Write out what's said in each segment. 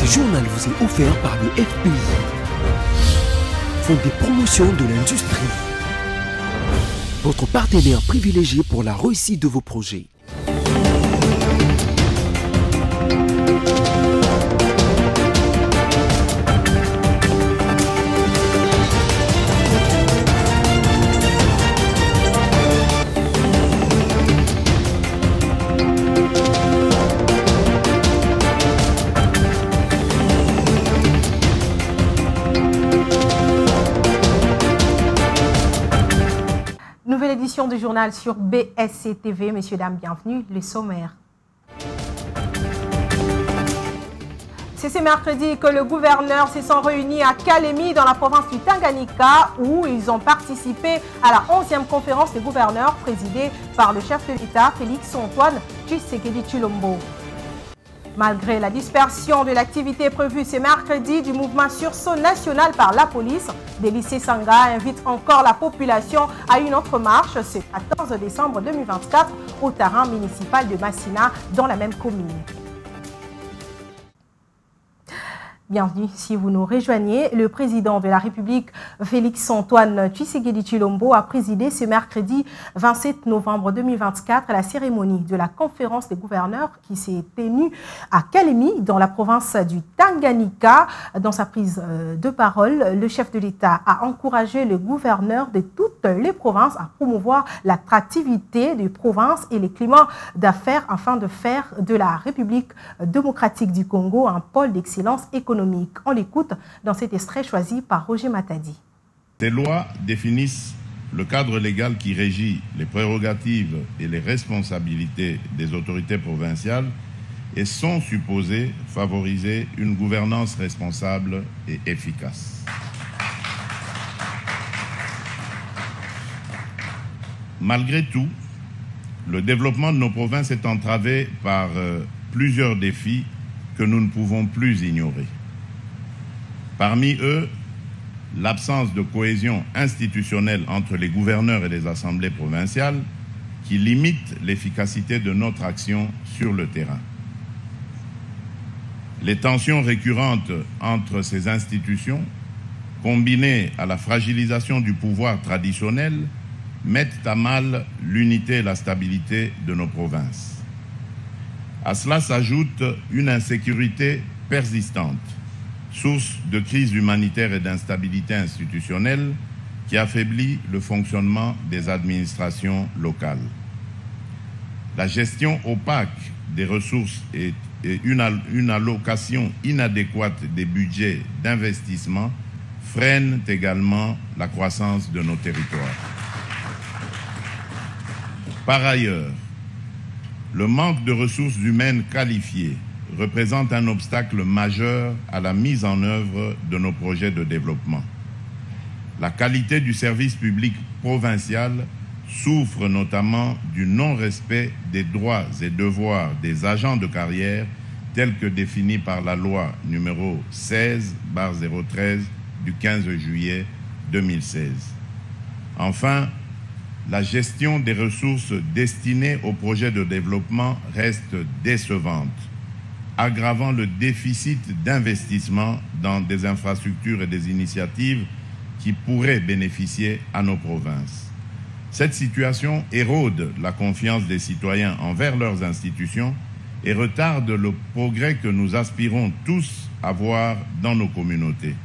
Ce journal vous est offert par le FPI, Fonds des promotions de l'industrie, votre partenaire privilégié pour la réussite de vos projets. Nouvelle édition du journal sur BSC TV. Messieurs, dames, bienvenue. Le sommaire. C'est ce mercredi que le gouverneur se sont réunis à Kalemi dans la province du Tanganyika où ils ont participé à la 11e conférence des gouverneurs présidée par le chef de l'État Félix-Antoine Tshisekedi Tshilombo. Malgré la dispersion de l'activité prévue ce mercredi du mouvement sursaut national par la police, Délicé Sanga invite encore la population à une autre marche ce 14 décembre 2024 au terrain municipal de Massina dans la même commune. Bienvenue si vous nous rejoignez. Le président de la République, Félix-Antoine Tshisekedi Tshilombo, a présidé ce mercredi 27 novembre 2024 la cérémonie de la conférence des gouverneurs qui s'est tenue à Kalemi, dans la province du Tanganyika. Dans sa prise de parole, le chef de l'État a encouragé les gouverneurs de toutes les provinces à promouvoir l'attractivité des provinces et les climats d'affaires afin de faire de la République démocratique du Congo un pôle d'excellence économique. On l'écoute dans cet extrait choisi par Roger Matadi. Ces lois définissent le cadre légal qui régit les prérogatives et les responsabilités des autorités provinciales et sont supposées favoriser une gouvernance responsable et efficace. Malgré tout, le développement de nos provinces est entravé par plusieurs défis que nous ne pouvons plus ignorer. Parmi eux, l'absence de cohésion institutionnelle entre les gouverneurs et les assemblées provinciales qui limite l'efficacité de notre action sur le terrain. Les tensions récurrentes entre ces institutions, combinées à la fragilisation du pouvoir traditionnel, mettent à mal l'unité et la stabilité de nos provinces. À cela s'ajoute une insécurité persistante, source de crise humanitaire et d'instabilité institutionnelle qui affaiblit le fonctionnement des administrations locales. La gestion opaque des ressources et une allocation inadéquate des budgets d'investissement freinent également la croissance de nos territoires. Par ailleurs, le manque de ressources humaines qualifiées représente un obstacle majeur à la mise en œuvre de nos projets de développement. La qualité du service public provincial souffre notamment du non-respect des droits et devoirs des agents de carrière tels que définis par la loi numéro 16/013 du 15 juillet 2016. Enfin, la gestion des ressources destinées aux projets de développement reste décevante, aggravant le déficit d'investissement dans des infrastructures et des initiatives qui pourraient bénéficier à nos provinces. Cette situation érode la confiance des citoyens envers leurs institutions et retarde le progrès que nous aspirons tous à voir dans nos communautés.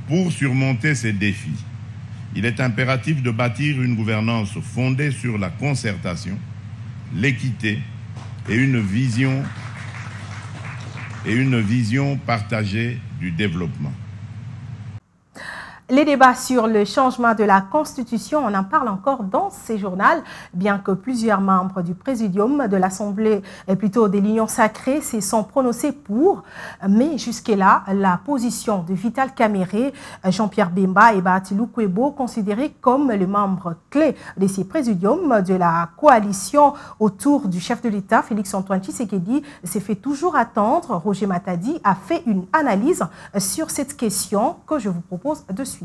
Pour surmonter ces défis, il est impératif de bâtir une gouvernance fondée sur la concertation, l'équité et une vision partagée du développement. Les débats sur le changement de la Constitution, on en parle encore dans ce journal, bien que plusieurs membres du Présidium de l'Assemblée, plutôt de l'Union sacrée, se sont prononcés pour. Mais jusque-là, la position de Vital Kamerhe, Jean-Pierre Bemba et Batilou Kwebo, considérés comme les membres clés de ces Présidiums de la coalition autour du chef de l'État, Félix-Antoine Tshisekedi, s'est fait toujours attendre. Roger Matadi a fait une analyse sur cette question que je vous propose de suivre.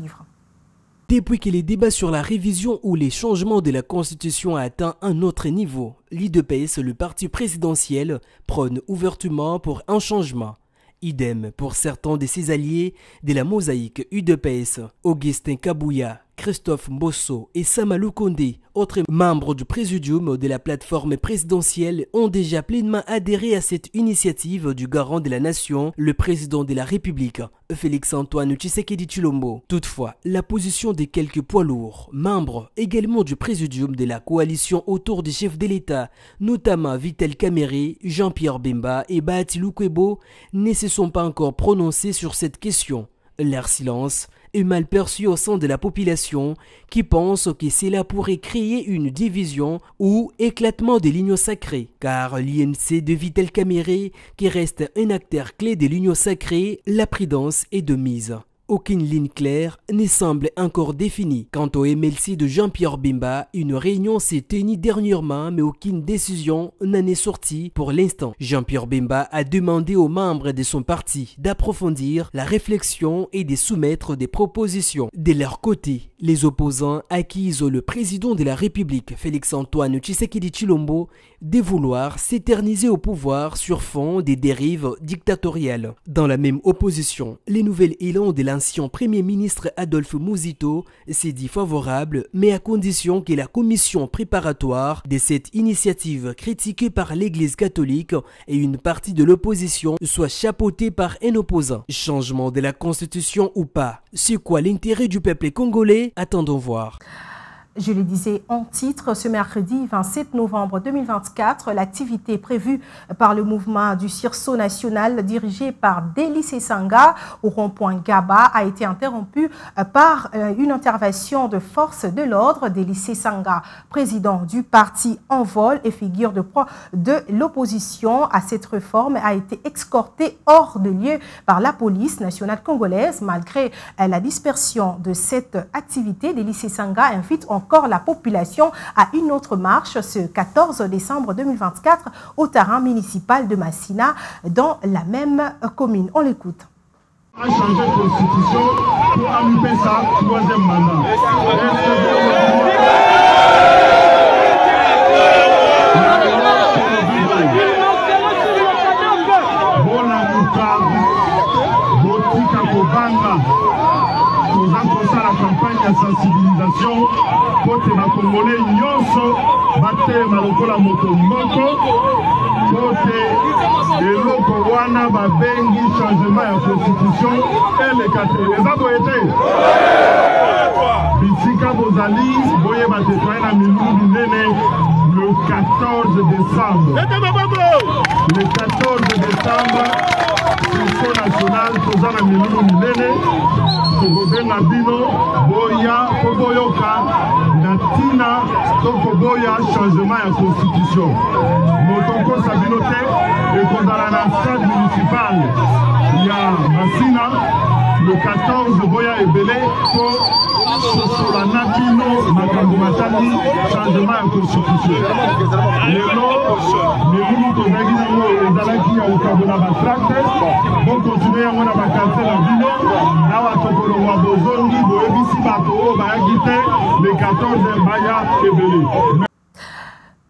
Depuis que les débats sur la révision ou les changements de la Constitution a atteint un autre niveau, l'UDPS, le parti présidentiel, prône ouvertement pour un changement. Idem pour certains de ses alliés de la mosaïque UDPS, Augustin Kabouya, Christophe Mbosso et Samalou Kondé, autres membres du présidium de la plateforme présidentielle, ont déjà pleinement adhéré à cette initiative du garant de la nation, le président de la République, Félix-Antoine Tshisekedi Tshilombo. Toutefois, la position de quelques poids lourds, membres également du présidium de la coalition autour des chefs de l'État, notamment Vital Kamerhe, Jean-Pierre Bemba et Bahati Lukwebo, ne se sont pas encore prononcés sur cette question. Leur silence est mal perçu au sein de la population qui pense que cela pourrait créer une division ou éclatement de l'union sacrée, car l'INC de Vital Kamerhe, qui reste un acteur clé de l'union sacrée, la prudence est de mise. Aucune ligne claire ne semble encore définie. Quant au MLC de Jean-Pierre Bemba, une réunion s'est tenue dernièrement, mais aucune décision n'en est sortie pour l'instant. Jean-Pierre Bemba a demandé aux membres de son parti d'approfondir la réflexion et de soumettre des propositions. De leur côté, les opposants accusent le président de la République, Félix-Antoine Tshisekedi Tshilombo, de vouloir s'éterniser au pouvoir sur fond des dérives dictatoriales. Dans la même opposition, les nouvelles élans de l'ancien Premier ministre Adolphe Muzito s'est dit favorable, mais à condition que la commission préparatoire de cette initiative critiquée par l'Église catholique et une partie de l'opposition soit chapeautée par un opposant. Changement de la constitution ou pas, c'est quoi l'intérêt du peuple congolais? Attendons voir. Je le disais en titre, ce mercredi 27 novembre 2024, l'activité prévue par le mouvement du sursaut national dirigé par Deli Sesanga au rond-point Gaba a été interrompue par une intervention de force de l'ordre. Deli Sesanga, président du parti En Vol et figure de proie de l'opposition à cette réforme, a été escorté hors de lieu par la police nationale congolaise. Malgré la dispersion de cette activité, Deli Sesanga invite encore la population à une autre marche ce 14 décembre 2024 au terrain municipal de Massina dans la même commune. On l'écoute. A changé de constitution pour amener sa troisième mandat. La campagne de sensibilisation côté na Congolais nyonso bate malokola moto moko côté eloko wana babengi changement ya constitution elekate eza boyete bisika bozali boye batetoye na milulu minene le 14 décembre. Le 14 décembre, Sursaut national toza na milulu minene tokobenga bino boya koboyoka na tina tokoboya changement ya constitution. Motokosa bino te ekozala na stade municipal ya Massina le 14 boya ebele po sosolana bino makambo matali changement ya constitution. Lelo milulu tozalaki nango ezalaki ya kokabola batracte bokontinue yango na bakartier na bino awa tokolongwa bozongi boyebisi bato oyo bayaki te le 14 baya ebele.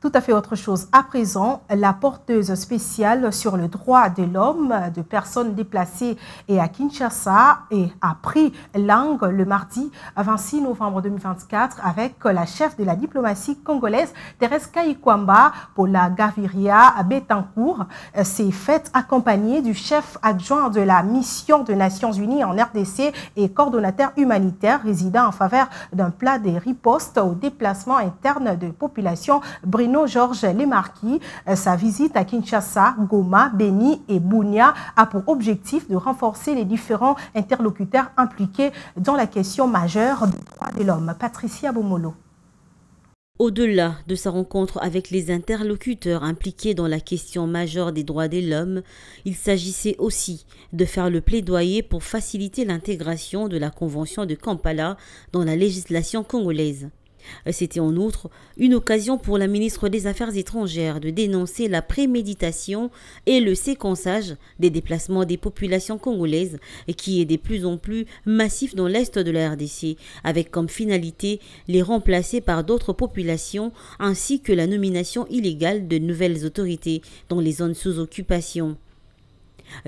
Tout à fait autre chose. À présent, la porteuse spéciale sur le droit de l'homme de personnes déplacées et à Kinshasa a pris langue le mardi 26 novembre 2024 avec la chef de la diplomatie congolaise, Thérèse Kayikwamba Paula Gaviria Betancourt. S'est faite accompagnée du chef adjoint de la mission des Nations Unies en RDC et coordonnateur humanitaire résidant en faveur d'un plan de riposte au déplacement interne de population Bruno Georges Lemarquis. Sa visite à Kinshasa, Goma, Beni et Bunia a pour objectif de renforcer les différents interlocuteurs impliqués dans la question majeure des droits de l'homme. Patricia Bomolo. Au-delà de sa rencontre avec les interlocuteurs impliqués dans la question majeure des droits de l'homme, il s'agissait aussi de faire le plaidoyer pour faciliter l'intégration de la Convention de Kampala dans la législation congolaise. C'était en outre une occasion pour la ministre des Affaires étrangères de dénoncer la préméditation et le séquençage des déplacements des populations congolaises qui est de plus en plus massif dans l'est de la RDC, avec comme finalité les remplacer par d'autres populations ainsi que la nomination illégale de nouvelles autorités dans les zones sous occupation.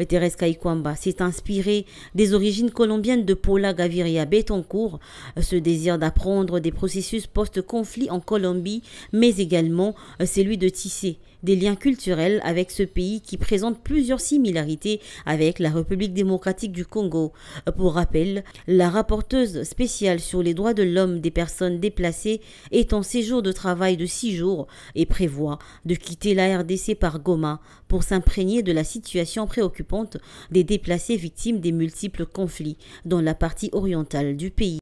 Thérèse Kaikwamba s'est inspirée des origines colombiennes de Paula Gaviria Betancourt, ce désir d'apprendre des processus post-conflit en Colombie, mais également celui de tisser des liens culturels avec ce pays qui présente plusieurs similarités avec la République démocratique du Congo. Pour rappel, la rapporteuse spéciale sur les droits de l'homme des personnes déplacées est en séjour de travail de 6 jours et prévoit de quitter la RDC par Goma pour s'imprégner de la situation préoccupante des déplacés victimes des multiples conflits dans la partie orientale du pays.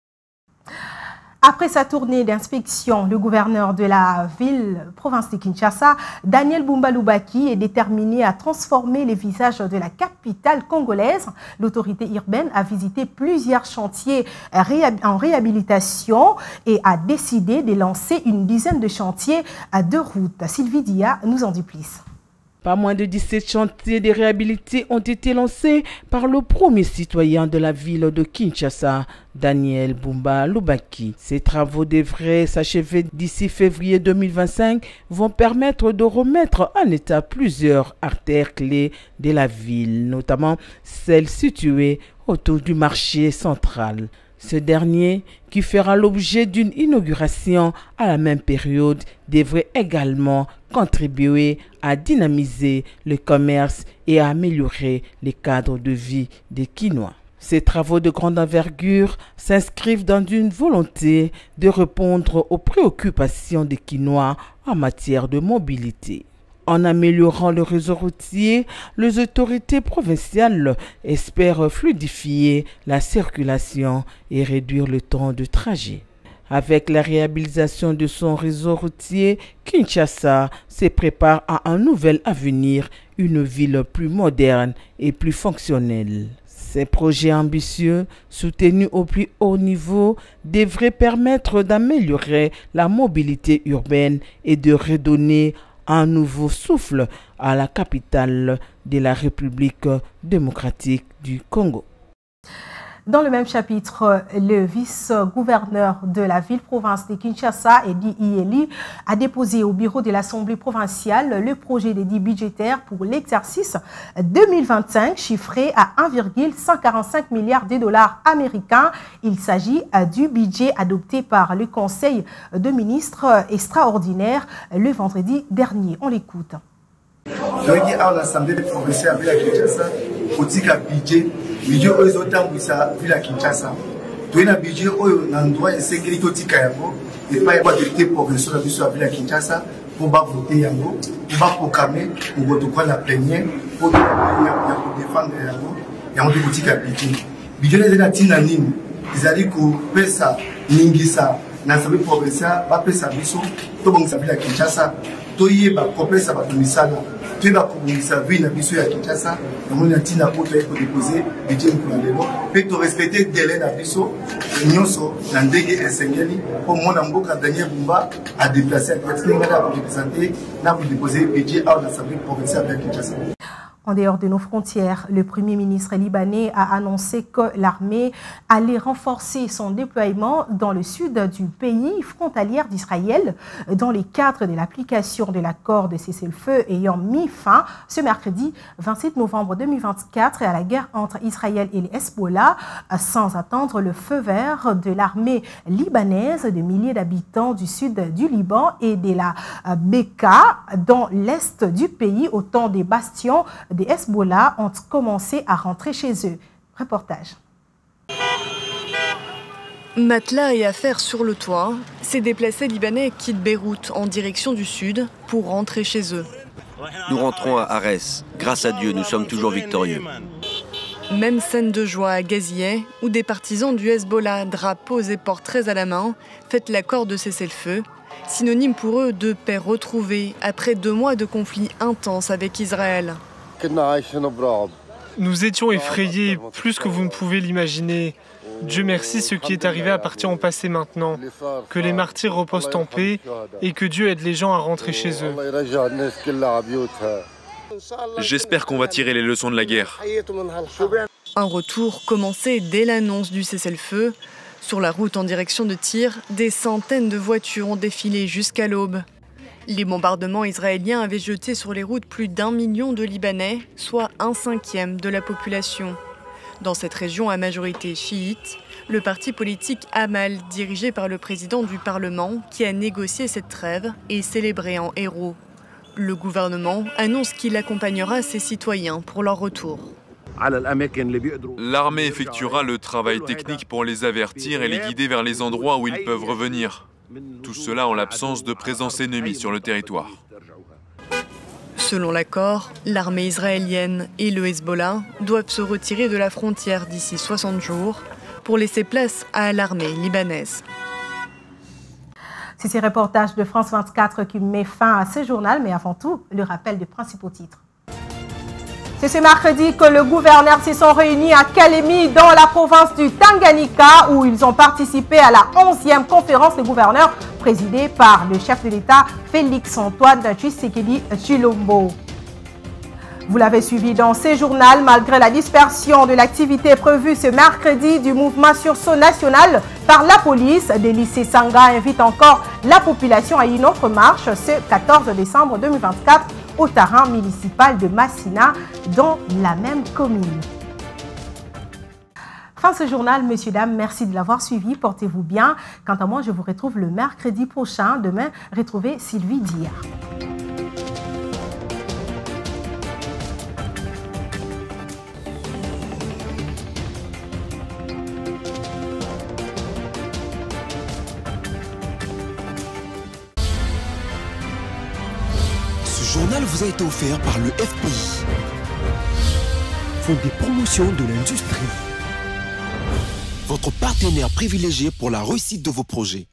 Après sa tournée d'inspection, le gouverneur de la ville-province de Kinshasa, Daniel Bumba Lubaki, est déterminé à transformer les visages de la capitale congolaise. L'autorité urbaine a visité plusieurs chantiers en réhabilitation et a décidé de lancer une dizaine de chantiers de route. Sylvie Dia nous en dit plus. Pas moins de 17 chantiers de réhabilité ont été lancés par le premier citoyen de la ville de Kinshasa, Daniel Bumba Lubaki. Ces travaux devraient s'achever d'ici février 2025, vont permettre de remettre en état plusieurs artères clés de la ville, notamment celles situées autour du marché central. Ce dernier, qui fera l'objet d'une inauguration à la même période, devrait également contribuer à dynamiser le commerce et à améliorer les cadres de vie des Kinois. Ces travaux de grande envergure s'inscrivent dans une volonté de répondre aux préoccupations des Kinois en matière de mobilité. En améliorant le réseau routier, les autorités provinciales espèrent fluidifier la circulation et réduire le temps de trajet. Avec la réhabilitation de son réseau routier, Kinshasa se prépare à un nouvel avenir, une ville plus moderne et plus fonctionnelle. Ces projets ambitieux, soutenus au plus haut niveau, devraient permettre d'améliorer la mobilité urbaine et de redonner un nouveau souffle à la capitale de la République démocratique du Congo. Dans le même chapitre, le vice-gouverneur de la ville-province de Kinshasa, Edi Ieli, a déposé au bureau de l'Assemblée provinciale le projet d'édit budgétaire pour l'exercice 2025, chiffré à 1,145 milliards de dollars américains. Il s'agit du budget adopté par le Conseil de ministres extraordinaire le vendredi dernier. On l'écoute. Donc, à l'Assemblée provinciale de Kinshasa, politique budget, budget aux autres de la Kinshasa. Tout un budget où l'endroit est sécurité et pas une autorité provinciale de la Kinshasa pour voter yango, pour proclamer, pour prendre la plénière, pour défendre yango, et on dit politique budget. Budget les natinanine, ils allaient couper ça, ningisa, l'Assemblée provinciale va payer sa mission, tout le monde s'appelle la Kinshasa. Toye ba kopesa ba tumisala toye ba komisa vie na biso ya Kinshasa na moni ntina po toye ko déposer budget pour lelo pe to respecter délai na biso nyonso na ndenge esengeli po mona mboka Daniel Bumba a déplacer pour représenter na pour déposer budget à l'Assemblée provinciale de Kinshasa. En dehors de nos frontières, le Premier ministre libanais a annoncé que l'armée allait renforcer son déploiement dans le sud du pays frontalier d'Israël dans le cadre de l'application de l'accord de cessez-le-feu ayant mis fin ce mercredi 27 novembre 2024 à la guerre entre Israël et les Hezbollah, sans attendre le feu vert de l'armée libanaise. De milliers d'habitants du sud du Liban et de la Beka dans l'est du pays, autant des bastions des Hezbollah ont commencé à rentrer chez eux. Reportage. Matelas et affaires sur le toit, ces déplacés libanais quittent Beyrouth en direction du sud pour rentrer chez eux. Nous rentrons à Arès. Grâce à Dieu, nous sommes toujours victorieux. Même scène de joie à Gazieh, où des partisans du Hezbollah, drapeaux et portraits à la main, fêtent l'accord de cessez-le-feu, synonyme pour eux de paix retrouvée après 2 mois de conflit intense avec Israël. Nous étions effrayés, plus que vous ne pouvez l'imaginer. Dieu merci, ce qui est arrivé appartient au passé maintenant. Que les martyrs reposent en paix et que Dieu aide les gens à rentrer chez eux. J'espère qu'on va tirer les leçons de la guerre. Un retour commencé dès l'annonce du cessez-le-feu. Sur la route en direction de Tyr, des centaines de voitures ont défilé jusqu'à l'aube. Les bombardements israéliens avaient jeté sur les routes plus d'1 million de Libanais, soit 1/5 de la population. Dans cette région à majorité chiite, le parti politique Amal, dirigé par le président du Parlement, qui a négocié cette trêve, est célébré en héros. Le gouvernement annonce qu'il accompagnera ses citoyens pour leur retour. L'armée effectuera le travail technique pour les avertir et les guider vers les endroits où ils peuvent revenir. Tout cela en l'absence de présence ennemie sur le territoire. Selon l'accord, l'armée israélienne et le Hezbollah doivent se retirer de la frontière d'ici 60 jours pour laisser place à l'armée libanaise. C'est ce reportage de France 24 qui met fin à ce journal, mais avant tout, le rappel des principaux titres. C'est ce mercredi que le gouverneur se sont réunis à Kalemi dans la province du Tanganyika où ils ont participé à la 11e conférence des gouverneurs présidée par le chef de l'État Félix-Antoine Tshisekedi Tshilombo. Vous l'avez suivi dans ce journal, malgré la dispersion de l'activité prévue ce mercredi du mouvement sursaut national par la police, des lycées Sanga invitent encore la population à une autre marche ce 14 décembre 2024 au terrain municipal de Massina, dans la même commune. Fin de ce journal, messieurs, dames, merci de l'avoir suivi, portez-vous bien. Quant à moi, je vous retrouve le mercredi prochain. Demain, retrouvez Sylvie Dia. Ce journal vous a été offert par le FPI, Fonds des promotions de l'industrie, votre partenaire privilégié pour la réussite de vos projets.